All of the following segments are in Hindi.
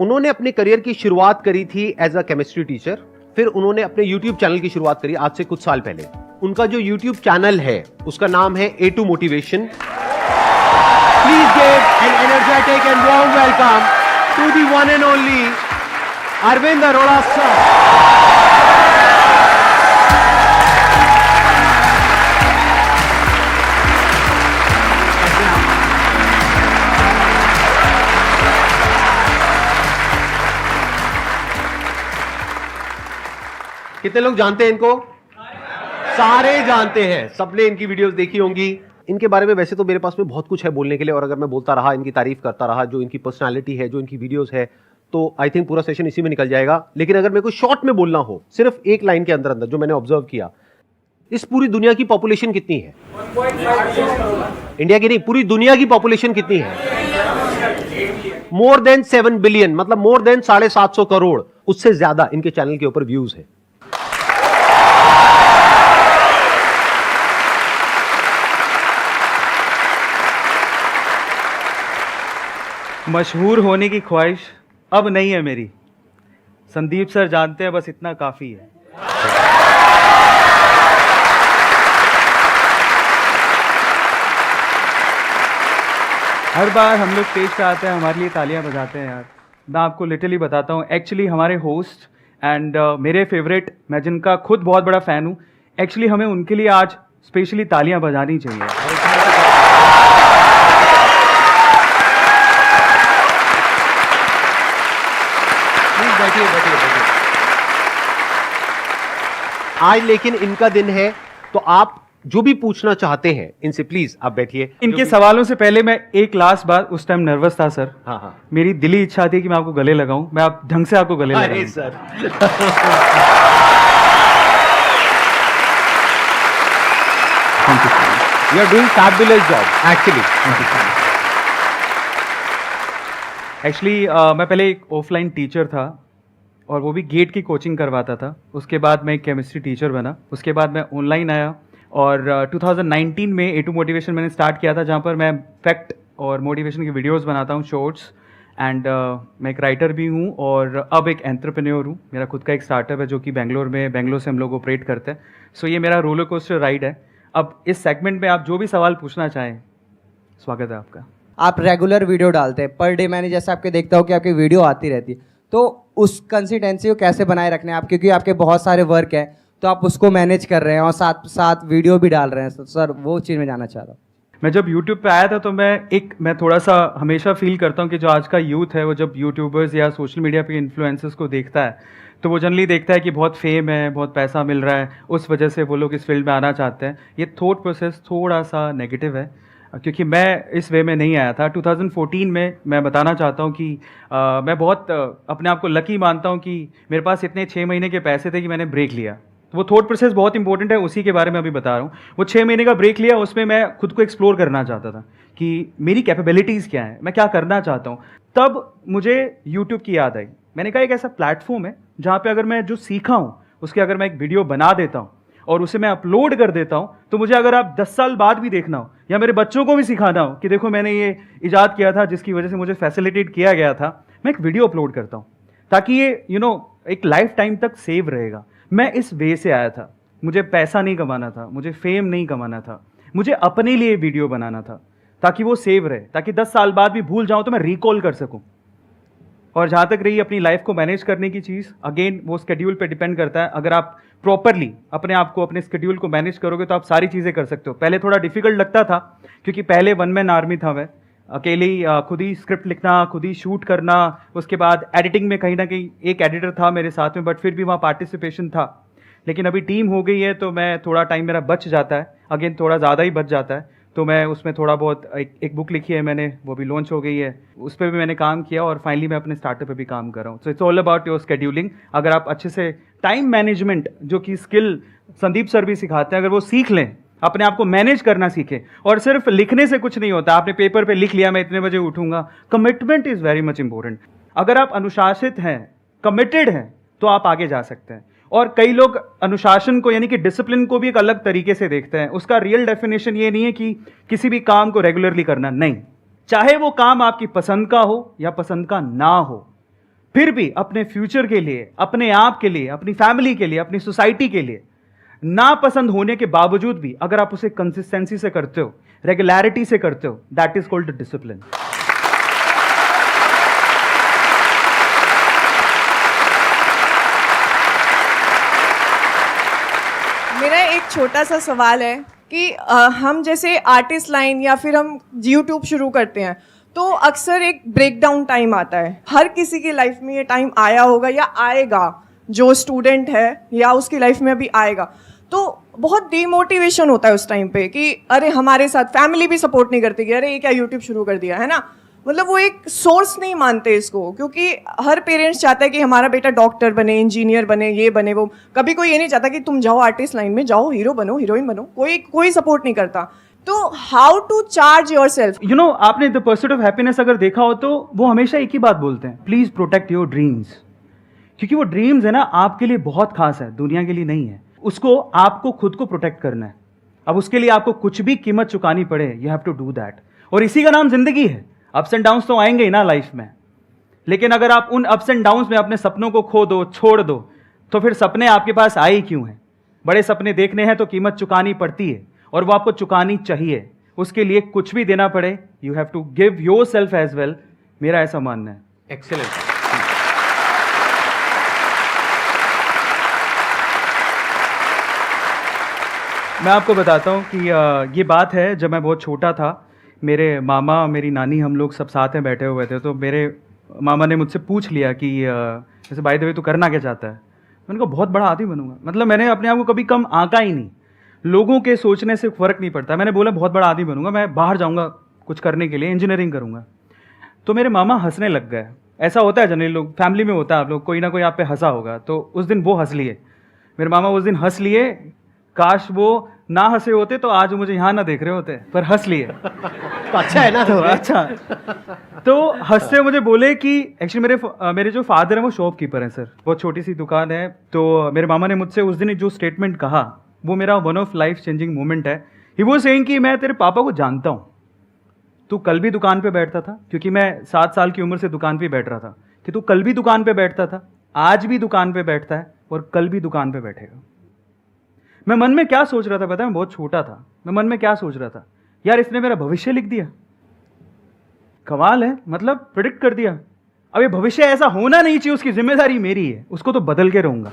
उन्होंने अपने करियर की शुरुआत करी थी एज अ केमिस्ट्री टीचर, फिर उन्होंने अपने यूट्यूब चैनल की शुरुआत करी आज से कुछ साल पहले। उनका जो यूट्यूब चैनल है उसका नाम है A2 motivation. Please give an energetic and warm welcome to the one and only Arvind Arora sir. कितने लोग जानते हैं इनको? सारे जानते हैं, सबने इनकी वीडियोस देखी होंगी। इनके बारे में वैसे तो मेरे पास में बहुत कुछ है बोलने के लिए, और अगर मैं बोलता रहा, इनकी तारीफ करता रहा, जो इनकी पर्सनालिटी है, जो इनकी वीडियोस है, तो आई थिंक पूरा सेशन इसी में निकल जाएगा। लेकिन अगर मेरे को शॉर्ट में बोलना हो, सिर्फ एक लाइन के अंदर अंदर जो मैंने ऑब्जर्व किया, इस पूरी दुनिया की पॉपुलेशन कितनी है? 1.5 इंडिया की नहीं, पूरी दुनिया की पॉपुलेशन कितनी है? मोर देन 7 बिलियन, मतलब मोर देन 750 करोड़। उससे ज्यादा इनके चैनल के ऊपर व्यूज है। मशहूर होने की ख्वाहिश अब नहीं है मेरी, संदीप सर जानते हैं, बस इतना काफी है। हर बार हम लोग स्टेज पे आते हैं, हमारे लिए तालियां बजाते हैं यार। मैं आपको लिटरली बताता हूँ, एक्चुअली हमारे होस्ट एंड मेरे फेवरेट, मैं जिनका खुद बहुत बड़ा फैन हूँ, एक्चुअली हमें उनके लिए आज स्पेशली तालियां बजानी चाहिए। बैठिए बैठिए बैठिए। आज लेकिन इनका दिन है, तो आप जो भी पूछना चाहते हैं इनसे प्लीज आप बैठिए। इनके सवालों से पहले मैं एक लास्ट बार, उस टाइम नर्वस था सर। हाँ। मेरी दिली इच्छा थी कि मैं आपको गले लगाऊं, मैं आप ढंग से आपको गले लगाऊं। Sir you are doing fabulous job actually मैं पहले एक ऑफलाइन टीचर था, और वो भी गेट की कोचिंग करवाता था। उसके बाद मैं एक केमिस्ट्री टीचर बना, उसके बाद मैं ऑनलाइन आया, और 2019 में A2 मोटिवेशन मैंने स्टार्ट किया था, जहाँ पर मैं फैक्ट और मोटिवेशन की वीडियोस बनाता हूँ, शॉर्ट्स। एंड मैं एक राइटर भी हूँ, और अब एक एंटरप्रेन्योर हूँ। मेरा खुद का एक स्टार्टअप है जो कि बेंगलोर से हम लोग ऑपरेट करते हैं। सो ये मेरा रोलर कोस्टर राइड है। अब इस सेगमेंट में आप जो भी सवाल पूछना चाहें, स्वागत है आपका। आप रेगुलर वीडियो डालते हैं, पर डे मैंने जैसे आपके देखता हूँ कि आपकी वीडियो आती रहती है, तो उस कंसिस्टेंसी को कैसे बनाए रखने हैं आप? क्योंकि आपके बहुत सारे वर्क हैं, तो आप उसको मैनेज कर रहे हैं और साथ साथ वीडियो भी डाल रहे हैं। सर वो चीज़ मैं जानना चाह रहा हूँ। मैं जब YouTube पे आया था, तो मैं थोड़ा सा हमेशा फील करता हूँ कि जो आज का यूथ है, वो जब यूट्यूबर्स या सोशल मीडिया पे इन्फ्लुएंसर्स को देखता है, तो वो जनरली देखता है कि बहुत फेम है, बहुत पैसा मिल रहा है, उस वजह से वो लोग इस फील्ड में आना चाहते हैं। ये थॉट प्रोसेस थोड़ा सा नेगेटिव है, क्योंकि मैं इस वे में नहीं आया था। 2014 में मैं बताना चाहता हूँ कि मैं बहुत अपने आप को लकी मानता हूँ कि मेरे पास इतने 6 महीने के पैसे थे कि मैंने ब्रेक लिया। वो थॉट प्रोसेस बहुत इंपॉर्टेंट है, उसी के बारे में अभी बता रहा हूँ। वो 6 महीने का ब्रेक लिया, उसमें मैं खुद को एक्सप्लोर करना चाहता था कि मेरी कैपेबिलिटीज़ क्या हैं, मैं क्या करना चाहता हूँ। तब मुझे यूट्यूब की याद आई। मैंने कहा एक ऐसा प्लेटफॉर्म है जहाँ पे अगर मैं जो सीखा हूँ उसके अगर मैं एक वीडियो बना देता हूँ और उसे मैं अपलोड कर देता हूँ, तो मुझे अगर आप 10 साल बाद भी देखना हो, या मेरे बच्चों को भी सिखाना हो कि देखो मैंने ये इजाद किया था जिसकी वजह से मुझे फैसिलिटेट किया गया था, मैं एक वीडियो अपलोड करता हूँ, ताकि ये एक लाइफ टाइम तक सेव रहेगा। मैं इस वे से आया था। मुझे पैसा नहीं कमाना था, मुझे फेम नहीं कमाना था, मुझे अपने लिए वीडियो बनाना था, ताकि वो सेव रहे, ताकि 10 साल बाद भी भूल जाऊँ तो मैं रिकॉल कर सकूँ। और जहाँ तक रही अपनी लाइफ को मैनेज करने की चीज़, अगेन वो स्केड्यूल पे डिपेंड करता है। अगर आप प्रॉपरली अपने आप को, अपने स्केड्यूल को मैनेज करोगे तो आप सारी चीज़ें कर सकते हो। पहले थोड़ा डिफिकल्ट लगता था, क्योंकि पहले 1 मैन आर्मी था मैं, अकेले ही खुद ही स्क्रिप्ट लिखना, खुद ही शूट करना। उसके बाद एडिटिंग में कहीं ना कहीं एक एडिटर था मेरे साथ में, बट फिर भी वहाँ पार्टिसिपेशन था। लेकिन अभी टीम हो गई है, तो मैं थोड़ा टाइम मेरा बच जाता है, अगेन थोड़ा ज़्यादा ही बच जाता है। तो मैं उसमें थोड़ा बहुत एक बुक लिखी है मैंने, वो भी लॉन्च हो गई है, उस पर भी मैंने काम किया, और फाइनली मैं अपने स्टार्टअप पे भी काम कर रहा हूँ। So it's all about your scheduling. अगर आप अच्छे से टाइम मैनेजमेंट, जो कि स्किल संदीप सर भी सिखाते हैं, अगर वो सीख लें, अपने आप को मैनेज करना सीखें। और सिर्फ लिखने से कुछ नहीं होता, आपने पेपर पे लिख लिया मैं इतने बजे उठूंगा। Commitment is very much important. अगर आप अनुशासित हैं, कमिटेड हैं, तो आप आगे जा सकते हैं। और कई लोग अनुशासन को, यानी कि डिसिप्लिन को भी एक अलग तरीके से देखते हैं। उसका रियल डेफिनेशन ये नहीं है कि किसी भी काम को रेगुलरली करना, नहीं। चाहे वो काम आपकी पसंद का हो या पसंद का ना हो, फिर भी अपने फ्यूचर के लिए, अपने आप के लिए, अपनी फैमिली के लिए, अपनी सोसाइटी के लिए नापसंद होने के बावजूद भी अगर आप उसे कंसिस्टेंसी से करते हो, रेगुलरिटी से करते हो, दैट इज कॉल्ड डिसिप्लिन। मेरा एक छोटा सा सवाल है कि हम जैसे आर्टिस्ट लाइन या फिर हम यूट्यूब शुरू करते हैं तो अक्सर एक ब्रेक डाउन टाइम आता है। हर किसी की लाइफ में ये टाइम आया होगा या आएगा, जो स्टूडेंट है या उसकी लाइफ में अभी आएगा, तो बहुत डिमोटिवेशन होता है उस टाइम पे कि अरे हमारे साथ फैमिली भी सपोर्ट नहीं करती कि अरे ये क्या यूट्यूब शुरू कर दिया है ना, मतलब वो एक सोर्स नहीं मानते इसको, क्योंकि हर पेरेंट्स चाहता है कि हमारा बेटा डॉक्टर बने, इंजीनियर बने, ये बने वो। कभी कोई ये नहीं चाहता कि तुम जाओ आर्टिस्ट लाइन में, जाओ हीरो बनो, हीरोइन बनो, कोई सपोर्ट नहीं करता। तो how to charge yourself? You know, आपने द परस्यूट ऑफ हैप्पीनेस अगर देखा हो तो वो हमेशा एक ही बात बोलते हैं, प्लीज प्रोटेक्ट योर ड्रीम्स। क्योंकि वो ड्रीम्स है ना आपके लिए बहुत खास है, दुनिया के लिए नहीं है। उसको आपको खुद को प्रोटेक्ट करना है। अब उसके लिए आपको कुछ भी कीमत चुकानी पड़े, you have to do that. और इसी का नाम जिंदगी है। अप्स एंड डाउन्स तो आएंगे ही ना लाइफ में, लेकिन अगर आप उन अप्स एंड डाउन्स में अपने सपनों को खो दो, छोड़ दो, तो फिर सपने आपके पास आए ही क्यों हैं? बड़े सपने देखने हैं तो कीमत चुकानी पड़ती है, और वो आपको चुकानी चाहिए। उसके लिए कुछ भी देना पड़े, you have to give yourself as well. मेरा ऐसा मानना है। एक्सेलेंट। मैं आपको बताता हूँ कि ये बात है, जब मैं बहुत छोटा था, मेरे मामा, मेरी नानी, हम लोग सब साथ में बैठे हुए थे, तो मेरे मामा ने मुझसे पूछ लिया कि जैसे बाय द वे तू करना क्या चाहता है? मैंने कहा बहुत बड़ा आदमी बनूंगा। मतलब मैंने अपने आप को कभी कम आंका ही नहीं, लोगों के सोचने से फ़र्क नहीं पड़ता। मैंने बोला बहुत बड़ा आदमी बनूंगा, मैं बाहर जाऊंगा कुछ करने के लिए, इंजीनियरिंग करूंगा। तो मेरे मामा हंसने लग गए। ऐसा होता है जनरली, लोग फैमिली में होता है, आप लोग कोई ना कोई आप पे हंसा होगा। तो उस दिन वो हंस लिए, मेरे मामा उस दिन हंस लिए। काश वो ना हंसे होते तो आज वो मुझे यहाँ ना देख रहे होते, पर हंस लिए। तो अच्छा है ना। तो अच्छा, तो हंसते मुझे बोले कि एक्चुअली मेरे जो फादर हैं वो शॉपकीपर हैं सर, बहुत छोटी सी दुकान है। तो मेरे मामा ने मुझसे उस दिन जो स्टेटमेंट कहा, वो मेरा one of life changing moment है। ही वो सेइंग कि मैं तेरे पापा को जानता हूँ, तू कल भी दुकान पे बैठता था, क्योंकि मैं 7 साल की उम्र से दुकान पे बैठ रहा था, कि तू कल भी दुकान पे बैठता था, आज भी दुकान पे बैठता है और कल भी दुकान पे बैठेगा। मैं मन में क्या सोच रहा था पता है? मैं बहुत छोटा था। मैं मन में क्या सोच रहा था, यार इसने मेरा भविष्य लिख दिया, कमाल है, मतलब प्रेडिक्ट कर दिया। अब ये भविष्य ऐसा होना नहीं चाहिए, उसकी जिम्मेदारी मेरी है, उसको तो बदल के रहूंगा।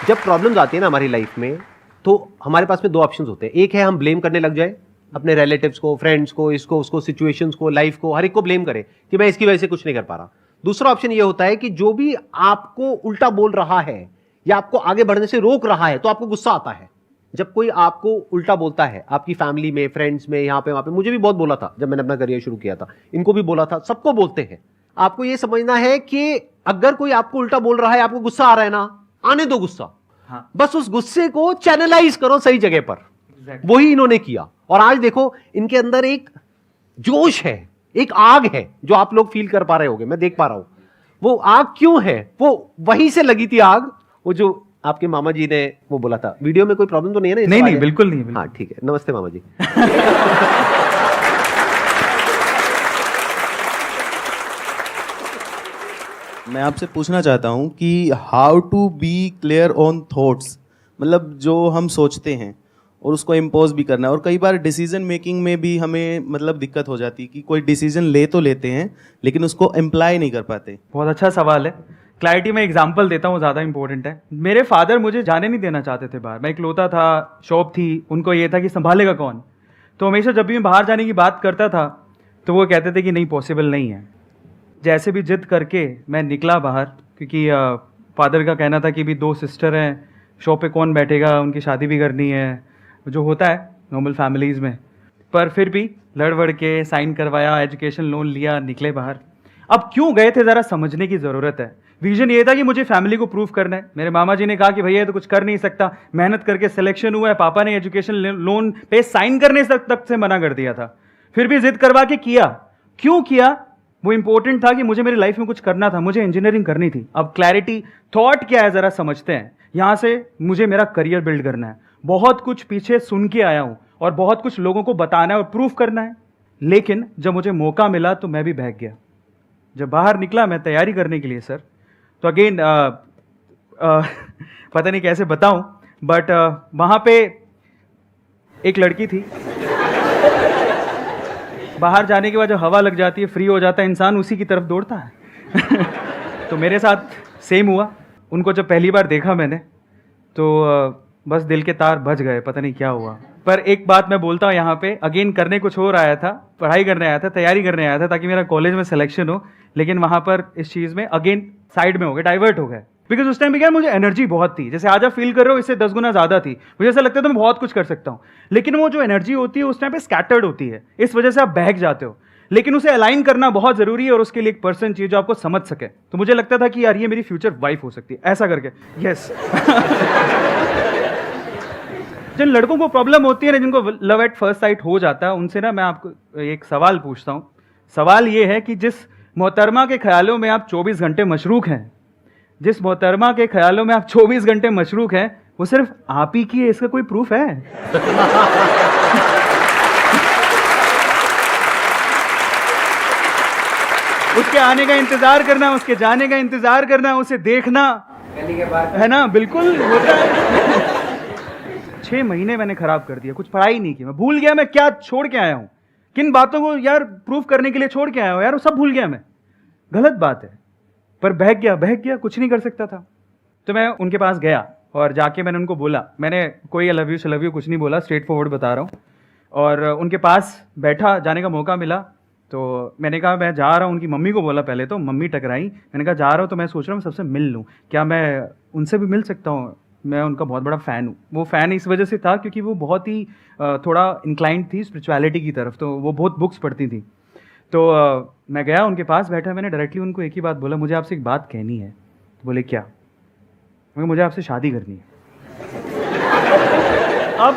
जब प्रॉब्लम्स आती है ना हमारी लाइफ में, तो हमारे पास में 2 ऑप्शंस होते हैं। एक है हम ब्लेम करने लग जाए अपने रिलेटिव्स को, फ्रेंड्स को, इसको उसको, सिचुएशंस को, लाइफ को, हर एक को ब्लेम करें कि मैं इसकी वजह से कुछ नहीं कर पा रहा। दूसरा ऑप्शन ये होता है कि जो भी आपको उल्टा बोल रहा है या आपको आगे बढ़ने से रोक रहा है, तो आपको गुस्सा आता है। जब कोई आपको उल्टा बोलता है, आपकी फैमिली में, फ्रेंड्स में, यहाँ पे वहां पे, मुझे भी बहुत बोला था जब मैंने अपना करियर शुरू किया था, इनको भी बोला था, सबको बोलते हैं। आपको ये समझना है कि अगर कोई आपको उल्टा बोल रहा है, आपको गुस्सा आ रहा है ना, आने दो गुस्सा। हाँ। बस उस गुस्से को चैनलाइज करो सही जगह पर। Exactly. वही इन्होंने किया, और आज देखो इनके अंदर एक जोश है, एक आग है जो आप लोग फील कर पा रहे होंगे, मैं देख पा रहा हूं। वो आग क्यों है? वो वहीं से लगी थी आग, वो जो आपके मामा जी ने वो बोला था। वीडियो में कोई प्रॉब्लम तो नहीं है ना? नहीं नहीं, बिल्कुल नहीं, बिल्कुल। हाँ ठीक है, नमस्ते मामा जी। मैं आपसे पूछना चाहता हूँ कि how to be clear on thoughts, मतलब जो हम सोचते हैं और उसको इम्पोज भी करना है। और कई बार डिसीजन मेकिंग में भी हमें मतलब दिक्कत हो जाती है कि कोई डिसीजन ले तो लेते हैं लेकिन उसको अप्लाई नहीं कर पाते। बहुत अच्छा सवाल है। क्लैरिटी में एग्जांपल देता हूँ, ज़्यादा इंपॉर्टेंट है। मेरे फादर मुझे जाने नहीं देना चाहते थे बाहर। मैं इकलौता था, शॉप थी, उनको ये था कि संभालेगा कौन। तो हमेशा जब भी मैं बाहर जाने की बात करता था तो वो कहते थे कि नहीं, पॉसिबल नहीं है। जैसे भी जिद करके मैं निकला बाहर, क्योंकि फादर का कहना था कि भी 2 सिस्टर हैं, शॉप पे कौन बैठेगा, उनकी शादी भी करनी है, जो होता है नॉर्मल फैमिलीज़ में। पर फिर भी लड़ वड़ के साइन करवाया, एजुकेशन लोन लिया, निकले बाहर। अब क्यों गए थे ज़रा समझने की ज़रूरत है। विजन ये था कि मुझे फैमिली को प्रूफ करना है। मेरे मामा जी ने कहा कि भैया तो कुछ कर नहीं सकता, मेहनत करके सिलेक्शन हुआ है। पापा ने एजुकेशन लोन पे साइन करने तक से मना कर दिया था, फिर भी जिद करवा के किया। क्यों किया? वो इंपॉर्टेंट था कि मुझे मेरी लाइफ में कुछ करना था, मुझे इंजीनियरिंग करनी थी। अब क्लैरिटी थॉट क्या है ज़रा समझते हैं। यहाँ से मुझे मेरा करियर बिल्ड करना है। बहुत कुछ पीछे सुन के आया हूँ, और बहुत कुछ लोगों को बताना है और प्रूफ करना है। लेकिन जब मुझे मौका मिला तो मैं भी बहक गया। जब बाहर निकला मैं तैयारी करने के लिए सर, तो अगेन पता नहीं कैसे बताऊं, बट वहां पे एक लड़की थी। बाहर जाने के बाद जब हवा लग जाती है, फ्री हो जाता है इंसान, उसी की तरफ दौड़ता है। तो मेरे साथ सेम हुआ। उनको जब पहली बार देखा मैंने तो बस दिल के तार बज गए, पता नहीं क्या हुआ। पर एक बात मैं बोलता हूँ यहाँ पे, अगेन करने कुछ और आया था, पढ़ाई करने आया था, तैयारी करने आया था ताकि मेरा कॉलेज में सिलेक्शन हो, लेकिन वहाँ पर इस चीज़ में अगेन साइड में हो गए, डाइवर्ट हो गए। बिकॉज उस टाइम पे क्या, मुझे एनर्जी बहुत थी, जैसे आज आप फील कर रहे हो इससे 10 गुना ज़्यादा थी। मुझे ऐसा लगता था मैं बहुत कुछ कर सकता हूँ, लेकिन वो जो एनर्जी होती है उस टाइम पे स्कैटर्ड होती है, इस वजह से आप बहक जाते हो। लेकिन उसे अलाइन करना बहुत जरूरी है और उसके लिए एक पर्सन चाहिए जो आपको समझ सके। तो मुझे लगता था कि यार ये मेरी फ्यूचर वाइफ हो सकती है, ऐसा करके। यस। जिन लड़कों को प्रॉब्लम होती है ना, जिनको लव एट फर्स्ट साइट हो जाता है, उनसे ना मैं आपको एक सवाल पूछता हूँ। सवाल ये है कि जिस मोहतरमा के ख्यालों में आप 24 घंटे मशरूक हैं, जिस मोहतरमा के ख्यालों में आप 24 घंटे मशरूक हैं, वो सिर्फ आप ही की है, इसका कोई प्रूफ है? उसके आने का इंतजार करना, उसके जाने का इंतजार करना, उसे देखना, है ना? बिल्कुल होता है। 6 महीने मैंने खराब कर दिया, कुछ पढ़ाई नहीं की, मैं भूल गया मैं क्या छोड़ के आया हूं, किन बातों को यार प्रूफ करने के लिए छोड़ के आया हूं यार, वो सब भूल गया मैं। गलत बात है, पर बहक गया, कुछ नहीं कर सकता था। तो मैं उनके पास गया और जाके मैंने उनको बोला, मैंने कोई लव यू कुछ नहीं बोला, स्ट्रेट फॉरवर्ड बता रहा हूँ। और उनके पास बैठा, जाने का मौका मिला तो मैंने कहा मैं जा रहा हूँ। उनकी मम्मी को बोला पहले, तो मम्मी टकराई। मैंने कहा जा रहा हूँ तो मैं सोच रहा हूँ सबसे मिल लूँ, क्या मैं उनसे भी मिल सकता हूँ? मैं उनका बहुत बड़ा फ़ैन हूँ। वो फ़ैन इस वजह से था क्योंकि वो बहुत ही थोड़ा इंक्लाइंड थी स्पिरिचुअलिटी की तरफ, तो वो बहुत बुक्स पढ़ती थी। तो मैं गया उनके पास, बैठा, मैंने डायरेक्टली उनको एक ही बात बोला, मुझे आपसे एक बात कहनी है। तो बोले क्या? मुझे आपसे शादी करनी है। अब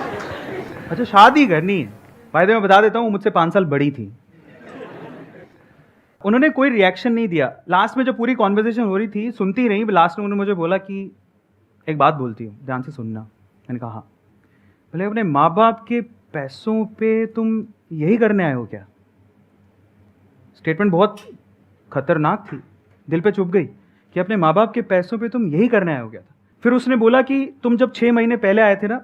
अच्छा शादी करनी है, फायदे मैं बता देता हूँ, मुझसे 5 साल बड़ी थी। उन्होंने कोई रिएक्शन नहीं दिया। लास्ट में जब पूरी कॉन्वर्सेशन हो रही थी, सुनती रही, लास्ट में उन्होंने मुझे बोला कि एक बात बोलती हूँ, ध्यान से सुनना। मैंने कहा हाँ। बोले अपने माँ बाप के पैसों पे तुम यही करने आए हो क्या? स्टेटमेंट बहुत खतरनाक थी, दिल पे चुभ गई कि अपने माँ बाप के पैसों पे तुम यही करने आए हो क्या? फिर उसने बोला कि तुम जब 6 महीने पहले आए थे ना,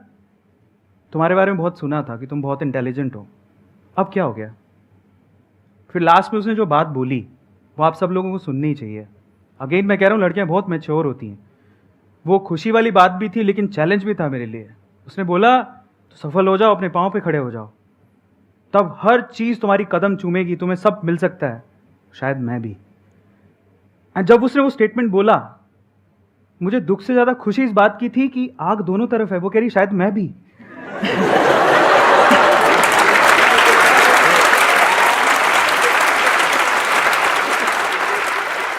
तुम्हारे बारे में बहुत सुना था कि तुम बहुत इंटेलिजेंट हो, अब क्या हो गया? फिर लास्ट में उसने जो बात बोली वो आप सब लोगों को सुननी चाहिए। अगेन मैं कह रहा हूँ, लड़कियां बहुत मैच्योर होती हैं। वो खुशी वाली बात भी थी लेकिन चैलेंज भी था मेरे लिए। उसने बोला तो सफल हो जाओ, अपने पाँव पे खड़े हो जाओ, तब हर चीज़ तुम्हारी कदम चूमेगी, तुम्हें सब मिल सकता है, शायद मैं भी। एंड जब उसने वो स्टेटमेंट बोला, मुझे दुख से ज़्यादा खुशी इस बात की थी कि आग दोनों तरफ है। वो कह रही शायद मैं भी।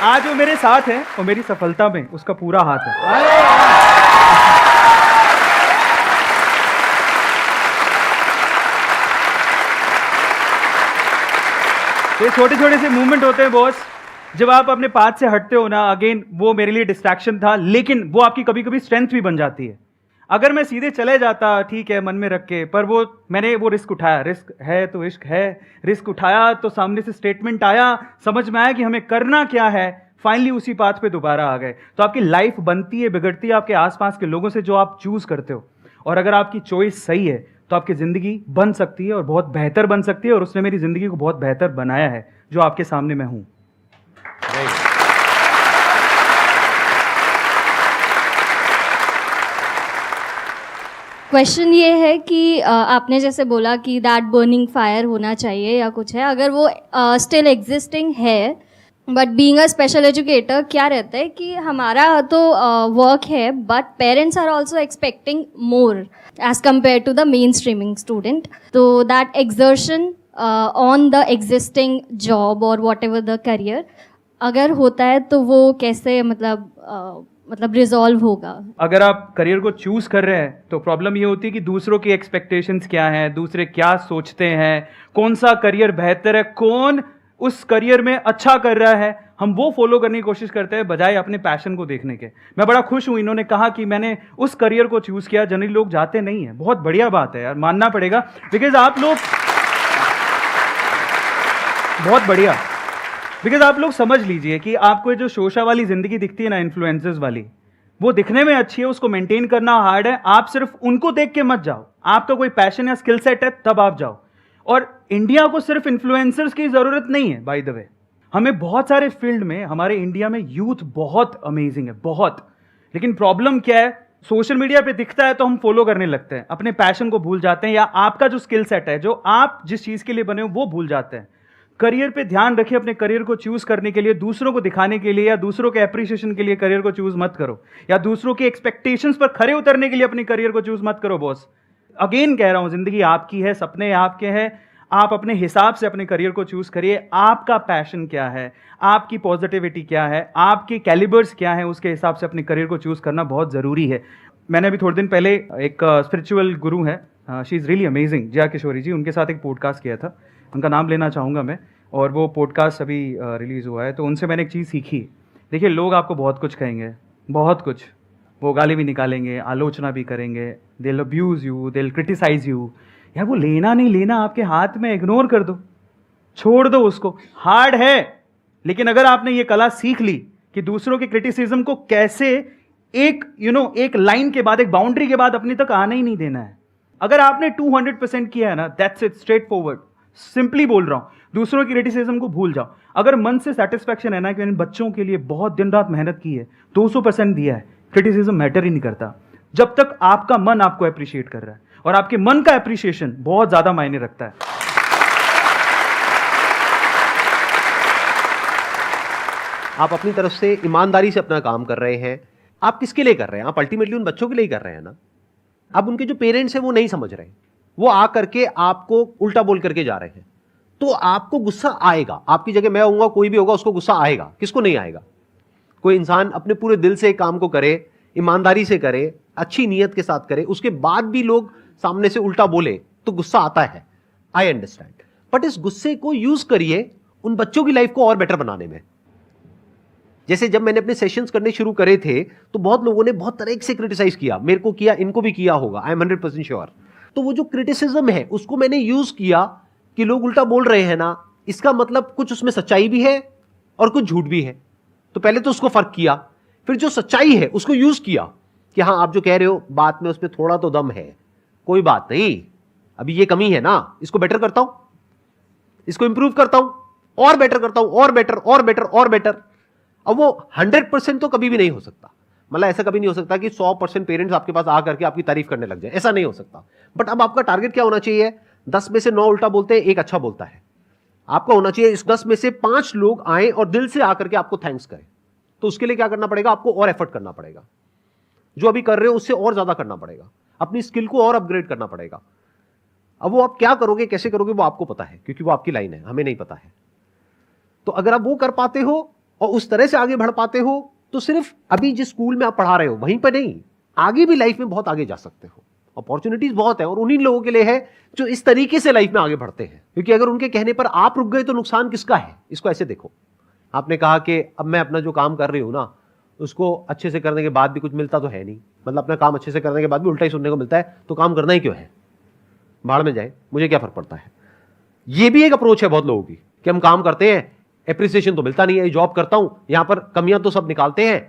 आज वो मेरे साथ है और मेरी सफलता में उसका पूरा हाथ है। ये छोटे छोटे से मूवमेंट होते हैं बॉस, जब आप अपने पाथ से हटते हो ना, अगेन वो मेरे लिए डिस्ट्रैक्शन था, लेकिन वो आपकी कभी कभी स्ट्रेंथ भी बन जाती है। अगर मैं सीधे चले जाता, ठीक है, मन में रख के, पर वो मैंने वो रिस्क उठाया। रिस्क है तो इश्क है। रिस्क उठाया तो सामने से स्टेटमेंट आया, समझ में आया कि हमें करना क्या है, फाइनली उसी पाथ पे दोबारा आ गए। तो आपकी लाइफ बनती है, बिगड़ती है आपके आसपास के लोगों से, जो आप चूज करते हो। और अगर आपकी चॉइस सही है तो आपकी जिंदगी बन सकती है और बहुत बेहतर बन सकती है। और उसने मेरी जिंदगी को बहुत बेहतर बनाया है, जो आपके सामने मैं हूं। क्वेश्चन ये है कि आपने जैसे बोला कि दैट बर्निंग फायर होना चाहिए या कुछ है, अगर वो स्टिल एग्जिस्टिंग है, but being a special educator क्या रहता है कि हमारा तो वर्क है, but parents are also expecting more as compare to the main streaming student. तो that exertion on the existing job और वॉट एवर द करियर अगर होता है तो वो कैसे मतलब रिजॉल्व होगा? अगर आप करियर को चूज कर रहे हैं तो प्रॉब्लम ये होती है कि दूसरों की एक्सपेक्टेशंस क्या हैं, दूसरे क्या सोचते हैं, कौन सा करियर बेहतर है, कौन उस करियर में अच्छा कर रहा है, हम वो फॉलो करने की कोशिश करते हैं बजाय अपने पैशन को देखने के। मैं बड़ा खुश हूं इन्होंने कहा कि मैंने उस करियर को चूज किया, जनरली लोग जाते नहीं है। बहुत बढ़िया बात है यार, मानना पड़ेगा, बिकॉज आप लोग बहुत बढ़िया, बिकॉज आप लोग समझ लीजिए कि आपको जो शोशा वाली जिंदगी दिखती है ना, इन्फ्लुएंसर्स वाली, वो दिखने में अच्छी है, उसको मेंटेन करना हार्ड है। आप सिर्फ उनको देख के मत जाओ, आपका कोई पैशन या स्किल सेट है तब आप जाओ। और इंडिया को सिर्फ इन्फ्लुएंसर्स की जरूरत नहीं है, बाय द वे। हमें बहुत सारे फील्ड में, हमारे इंडिया में यूथ बहुत अमेजिंग है, बहुत। लेकिन प्रॉब्लम क्या है, सोशल मीडिया पे दिखता है तो हम फॉलो करने लगते हैं, अपने पैशन को भूल जाते हैं, या आपका जो स्किल सेट है, जो आप जिस चीज के लिए बने हो, वो भूल जाते हैं। करियर पे ध्यान रखिए, अपने करियर को चूज करने के लिए, दूसरों को दिखाने के लिए या दूसरों के एप्रिसिएशन के लिए करियर को चूज मत करो, या दूसरों के एक्सपेक्टेशंस पर खरे उतरने के लिए अपने करियर को चूज मत करो बॉस। अगेन कह रहा हूं, जिंदगी आपकी है, सपने आपके हैं, आप अपने हिसाब से अपने करियर को चूज करिए। आपका पैशन क्या है, आपकी पॉजिटिविटी क्या है, आपके कैलिबर्स क्या है, उसके हिसाब से अपने करियर को चूज करना बहुत जरूरी है। मैंने अभी थोड़े दिन पहले एक स्पिरिचुअल गुरु है, she is really amazing, Jaya Kishori ji, उनके साथ एक पॉडकास्ट किया था, उनका नाम लेना चाहूँगा मैं, और वो पॉडकास्ट अभी रिलीज़ हुआ है। तो उनसे मैंने एक चीज़ सीखी। देखिए, लोग आपको बहुत कुछ कहेंगे, बहुत कुछ, वो गाली भी निकालेंगे, आलोचना भी करेंगे, they will abuse you, they will criticise you. यार वो लेना नहीं लेना आपके हाथ में, इग्नोर कर दो, छोड़ दो उसको। हार्ड है, लेकिन अगर आपने ये कला सीख ली कि दूसरों के क्रिटिसिज्म को कैसे एक एक लाइन के बाद, एक बाउंड्री के बाद अपने तक आने ही नहीं देना है। अगर आपने 200% किया है ना, that's it, straight forward, simply बोल रहा हूं, दूसरों की क्रिटिसिज्म को भूल जाओ। अगर मन से सेटिस्फैक्शन है ना कि मैंने बच्चों के लिए बहुत दिन रात मेहनत की है, 200% दिया है, क्रिटिसिज्म मैटर ही नहीं करता, जब तक आपका मन आपको अप्रिशिएट कर रहा है। और आपके मन का अप्रिशिएशन बहुत ज्यादा मायने रखता है। आप अपनी तरफ से ईमानदारी से अपना काम कर रहे हैं। आप किसके लिए कर रहे हैं? आप अल्टीमेटली उन बच्चों के लिए कर रहे हैं ना। अब उनके जो पेरेंट्स हैं वो नहीं समझ रहे, वो आ करके आपको उल्टा बोल करके जा रहे हैं, तो आपको गुस्सा आएगा। आपकी जगह मैं होऊंगा, कोई भी होगा, उसको गुस्सा आएगा। किसको नहीं आएगा? कोई इंसान अपने पूरे दिल से काम को करे, ईमानदारी से करे, अच्छी नीयत के साथ करे, उसके बाद भी लोग सामने से उल्टा बोले तो गुस्सा आता है। आई अंडरस्टैंड, बट इस गुस्से को यूज करिए उन बच्चों की लाइफ को और बेटर बनाने में। जैसे जब मैंने अपने सेशंस करने शुरू करे थे तो बहुत लोगों ने बहुत तरह से क्रिटिसाइज किया, मेरे को किया, इनको भी किया होगा, आई एम 100% श्योर। तो वो जो क्रिटिसिज्म है उसको मैंने यूज किया कि लोग उल्टा बोल रहे हैं ना, इसका मतलब कुछ उसमें सच्चाई भी है और कुछ झूठ भी है। तो पहले तो उसको फर्क किया, फिर जो सच्चाई है उसको यूज किया कि हाँ, आप जो कह रहे हो बात में उसमें थोड़ा तो दम है, कोई बात नहीं, अभी ये कमी है ना, इसको बेटर करता हूं, इसको इंप्रूव करता हूं, और बेटर करता हूं, और बेटर और बेटर और बेटर। अब वो 100% तो कभी भी नहीं हो सकता, मतलब ऐसा कभी नहीं हो सकता कि 100% पेरेंट्स आपके पास आकर के आपकी तारीफ करने लग जाए, ऐसा नहीं हो सकता। बट अब आपका टारगेट क्या होना चाहिए? 10 में से 9 उल्टा बोलते हैं, 1 अच्छा बोलता है। आपका होना चाहिए इस 10 में से 5 लोग आए और दिल से आकर के आपको थैंक्स करें। तो उसके लिए क्या करना पड़ेगा? आपको और एफर्ट करना पड़ेगा, जो अभी कर रहे हो उससे और ज्यादा करना पड़ेगा, अपनी स्किल को और अपग्रेड करना पड़ेगा। अब वो आप क्या करोगे, कैसे करोगे, वो आपको पता है, क्योंकि वो आपकी लाइन है, हमें नहीं पता है। तो अगर आप वो कर पाते हो और उस तरह से आगे बढ़ पाते हो, तो सिर्फ अभी जिस स्कूल में आप पढ़ा रहे हो वहीं पर नहीं, आगे भी लाइफ में बहुत आगे जा सकते हो। अपॉर्चुनिटीज बहुत है, और उन्हीं लोगों के लिए है जो इस तरीके से लाइफ में आगे बढ़ते हैं। क्योंकि अगर उनके कहने पर आप रुक गए तो नुकसान किसका है? इसको ऐसे देखो, आपने कहा कि अब मैं अपना जो काम कर रही हूं ना, उसको अच्छे से करने के बाद भी कुछ मिलता तो है नहीं, मतलब अपना काम अच्छे से करने के बाद भी उल्टा ही सुनने को मिलता है, तो काम करना ही क्यों है? भाड़ में जाए, मुझे क्या फर्क पड़ता है। ये भी एक अप्रोच है बहुत लोगों की कि हम काम करते हैं, एप्रिसिएशन तो मिलता नहीं है, जॉब करता हूं, यहां पर कमियां तो सब निकालते हैं,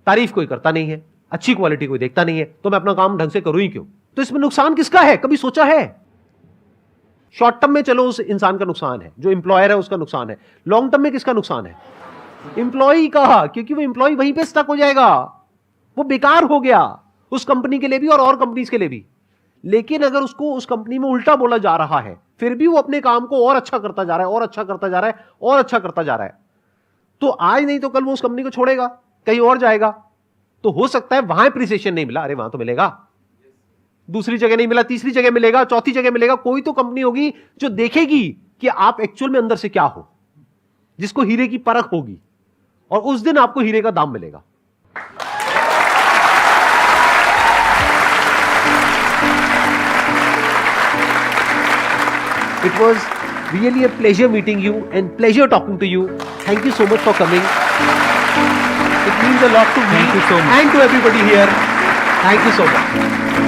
तारीफ कोई करता नहीं है, अच्छी क्वालिटी कोई देखता नहीं है, तो मैं अपना काम ढंग से करूं ही क्यों? तो इसमें नुकसान किसका है? कभी सोचा है? शॉर्ट टर्म में चलो उस इंसान का नुकसान है, जो एम्प्लॉयर है उसका नुकसान है। लॉन्ग टर्म में किसका नुकसान है? एम्प्लॉय का, क्योंकि वो एम्प्लॉय वहीं पे स्टक हो जाएगा, वो बेकार हो गया उस कंपनी के लिए भी और कंपनीज के लिए भी। लेकिन अगर उसको उस कंपनी में उल्टा बोला जा रहा है, फिर भी वो अपने काम को और अच्छा करता जा रहा है, और अच्छा करता जा रहा है, और अच्छा करता जा रहा है, तो आज नहीं तो कल वो उस कंपनी को छोड़ेगा, कहीं और जाएगा। तो हो सकता है वहां एप्रिसिएशन नहीं मिला, अरे वहां तो मिलेगा, दूसरी जगह नहीं मिला, तीसरी जगह मिलेगा, चौथी जगह मिलेगा। कोई तो कंपनी होगी जो देखेगी कि आप एक्चुअल में अंदर से क्या हो, जिसको हीरे की परख होगी, और उस दिन आपको हीरे का दाम मिलेगा। It was Really a pleasure meeting you and pleasure talking to you. Thank you so much for coming. It means a lot to me Thank you so much. and to everybody here. Thank you so much.